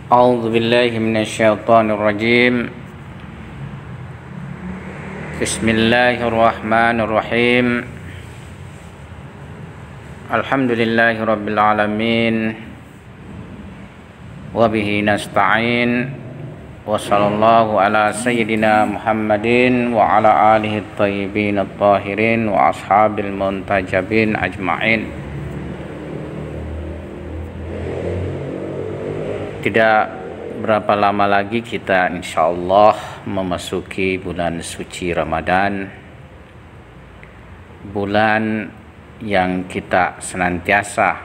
A'udzu billahi minasyaitonir rajim. Bismillahirrahmanirrahim. Alhamdulillahirabbil alamin. Wa bihi nasta'in. Wa sallallahu ala sayyidina Muhammadin wa ala alihi thayyibin at-tahirin wa ashabil muntajabin ajma'in. Tidak berapa lama lagi kita insyaallah memasuki bulan suci Ramadan, bulan yang kita senantiasa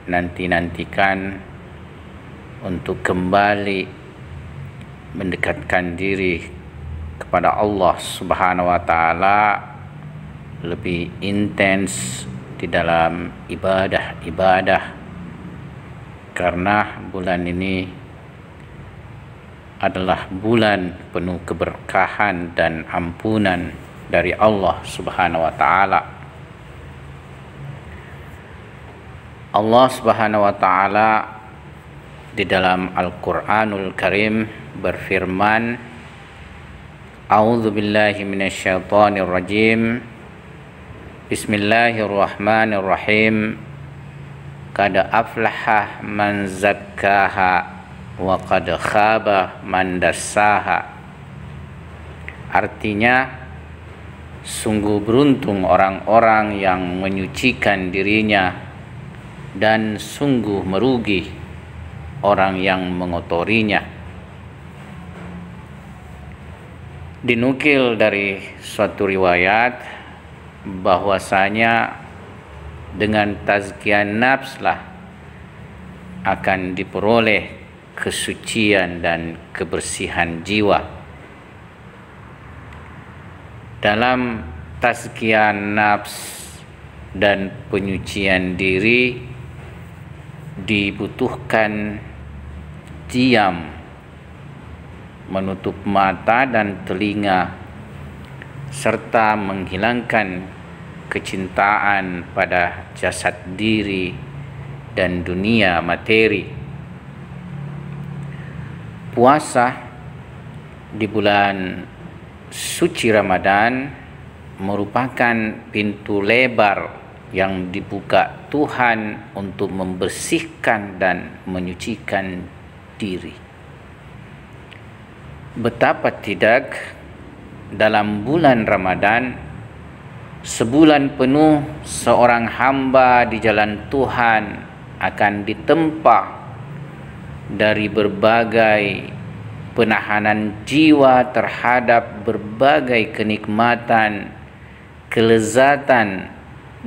nanti-nantikan untuk kembali mendekatkan diri kepada Allah Subhanahu wa taala lebih intens di dalam ibadah. Karena bulan ini adalah bulan penuh keberkahan dan ampunan dari Allah Subhanahu wa taala. Allah Subhanahu wa taala di dalam Al-Qur'anul Karim berfirman, A'udzu billahi minasyaitonir rajim. Bismillahirrahmanirrahim. Qad aflaha man zakkaha wa qad khaba man dassaha. Artinya, sungguh beruntung orang-orang yang menyucikan dirinya dan sungguh merugi orang yang mengotorinya. Dinukil dari suatu riwayat bahwasanya dengan tazkiyah nafs lah akan diperoleh kesucian dan kebersihan jiwa. Dalam tazkiyah nafs dan penyucian diri dibutuhkan diam, menutup mata dan telinga, serta menghilangkan kecintaan pada jasad diri dan dunia materi. Puasa di bulan suci Ramadan merupakan pintu lebar yang dibuka Tuhan untuk membersihkan dan menyucikan diri. Betapa tidak dalam bulan Ramadan, sebulan penuh seorang hamba di jalan Tuhan akan ditempa dari berbagai penahanan jiwa terhadap berbagai kenikmatan, kelezatan,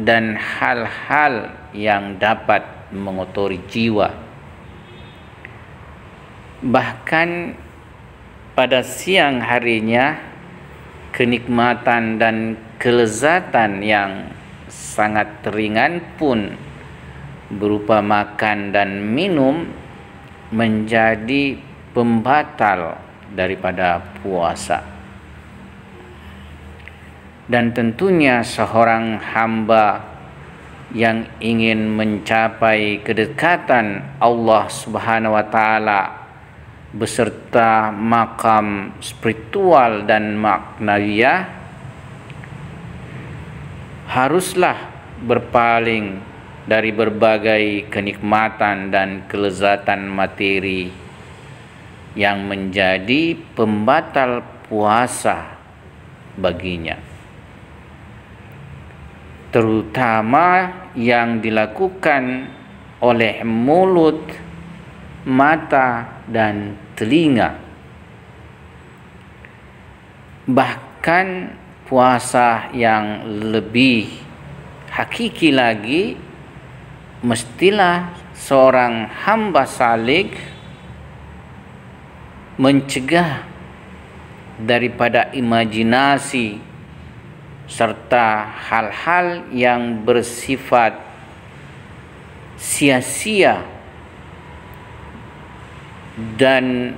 dan hal-hal yang dapat mengotori jiwa. Bahkan pada siang harinya, kenikmatan dan kelezatan yang sangat ringan pun berupa makan dan minum menjadi pembatal daripada puasa. Dan tentunya seorang hamba yang ingin mencapai kedekatan Allah Subhanahu wa taala beserta makam spiritual dan maknawiyah haruslah berpaling dari berbagai kenikmatan dan kelezatan materi yang menjadi pembatal puasa baginya, terutama yang dilakukan oleh mulut, mata, dan telinga. Bahkan puasa yang lebih hakiki lagi, mestilah seorang hamba salik mencegah daripada imajinasi serta hal-hal yang bersifat sia-sia dan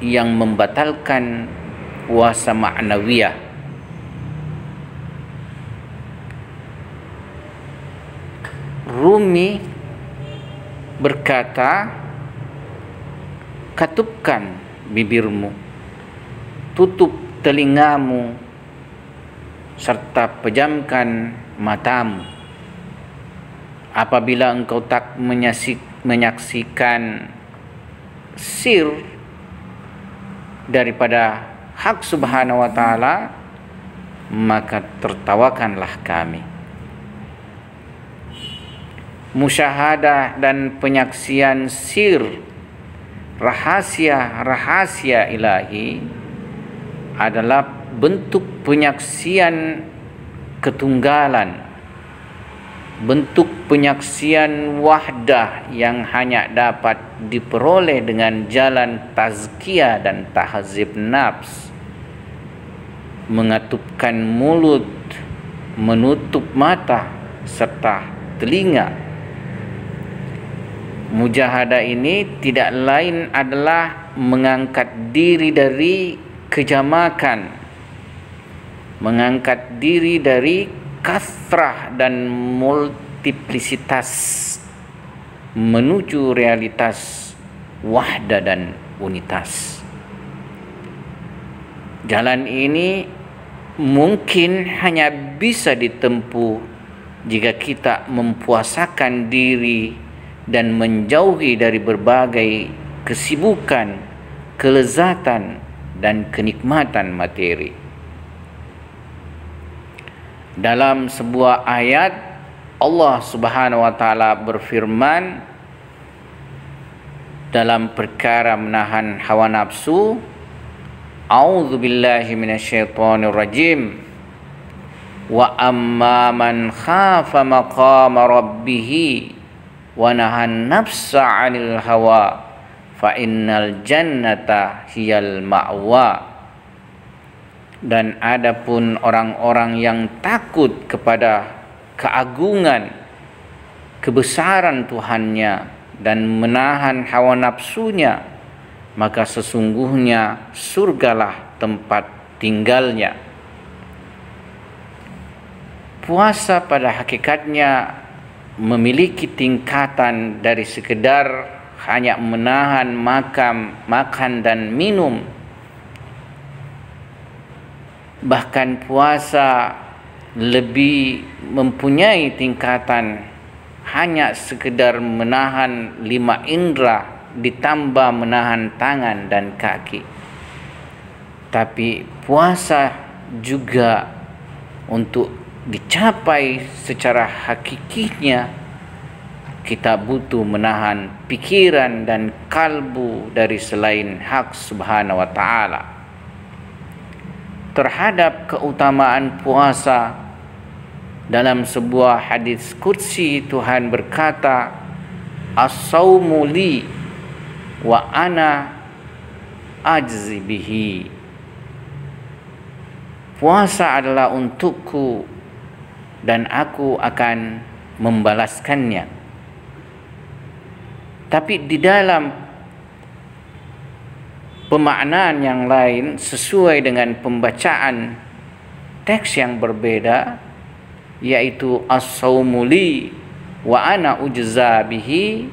yang membatalkan puasa ma'nawiyah. Rumi berkata, katupkan bibirmu, tutup telingamu, serta pejamkan matamu. Apabila engkau tak menyaksikan sir daripada hak subhanahu wa ta'ala, maka tertawakanlah kami. Musyahadah dan penyaksian sir, rahasia-rahasia ilahi adalah bentuk penyaksian ketunggalan, bentuk penyaksian wahdah yang hanya dapat diperoleh dengan jalan tazkiyah dan tahzib nafs. Mengatupkan mulut, menutup mata serta telinga. Mujahadah ini tidak lain adalah mengangkat diri dari kejamakan, mengangkat diri dari kasrah dan multiplisitas menuju realitas wahdah dan unitas. Jalan ini mungkin hanya bisa ditempuh jika kita mempuasakan diri dan menjauhi dari berbagai kesibukan, kelezatan, dan kenikmatan materi. Dalam sebuah ayat, Allah Subhanahu wa taala berfirman dalam perkara menahan hawa nafsu, A'udzu billahi minasyaitonir rajim. Wa amma man khafa maqama rabbih wa nahan nafsa 'anil hawa fa innal jannata hiyal ma'wa. Dan adapun orang-orang yang takut kepada keagungan, kebesaran Tuhannya dan menahan hawa nafsunya, maka sesungguhnya surgalah tempat tinggalnya. Puasa pada hakikatnya memiliki tingkatan dari sekedar hanya menahan makan dan minum. Bahkan puasa lebih mempunyai tingkatan hanya sekedar menahan 5 indera ditambah menahan tangan dan kaki. Tapi puasa juga untuk dicapai secara hakikinya, kita butuh menahan pikiran dan kalbu dari selain hak subhanahu wa ta'ala. Terhadap keutamaan puasa, dalam sebuah hadis qudsi Tuhan berkata, as-saumu li wa ana ajzi bihi. Puasa adalah untukku dan aku akan membalaskannya. Tapi di dalam pemaknaan yang lain sesuai dengan pembacaan teks yang berbeda, yaitu as-saumu li wa ana ujza bihi,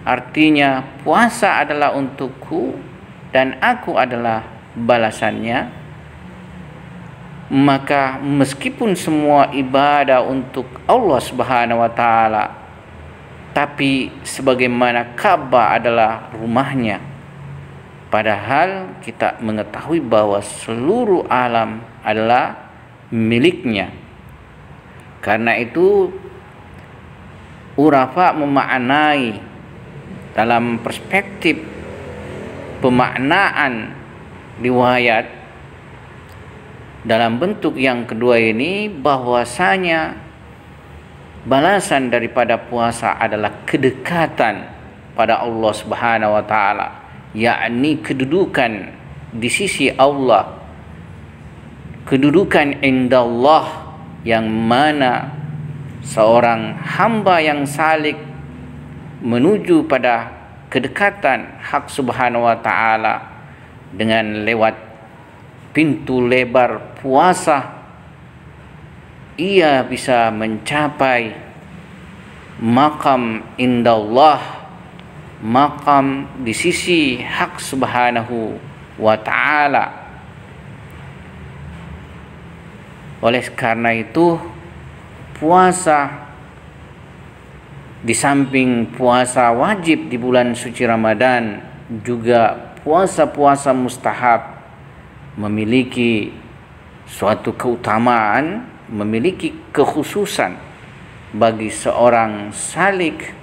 artinya puasa adalah untukku dan aku adalah balasannya. Maka meskipun semua ibadah untuk Allah Subhanahu wa taala, tapi sebagaimana Ka'bah adalah rumahnya, padahal kita mengetahui bahwa seluruh alam adalah miliknya. Karena itu Urafa memaknai dalam perspektif pemaknaan riwayat dalam bentuk yang kedua ini, bahwasanya balasan daripada puasa adalah kedekatan pada Allah Subhanahu wa taala, yakni kedudukan di sisi Allah, kedudukan indallah, yang mana seorang hamba yang salik menuju pada kedekatan hak subhanahu wa ta'ala dengan lewat pintu lebar puasa, ia bisa mencapai maqam indallah, makam di sisi hak subhanahu wa ta'ala. Oleh karena itu, puasa di samping puasa wajib di bulan suci Ramadan, juga puasa-puasa mustahab memiliki suatu keutamaan, memiliki kekhususan bagi seorang salik,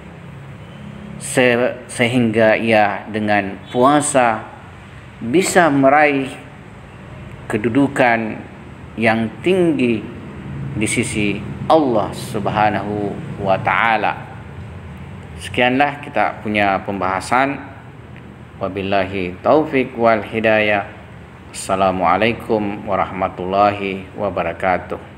sehingga ia dengan puasa bisa meraih kedudukan yang tinggi di sisi Allah Subhanahu wa ta'ala. Sekianlah kita punya pembahasan. Wabillahi taufik wal hidayah. Assalamualaikum warahmatullahi wabarakatuh.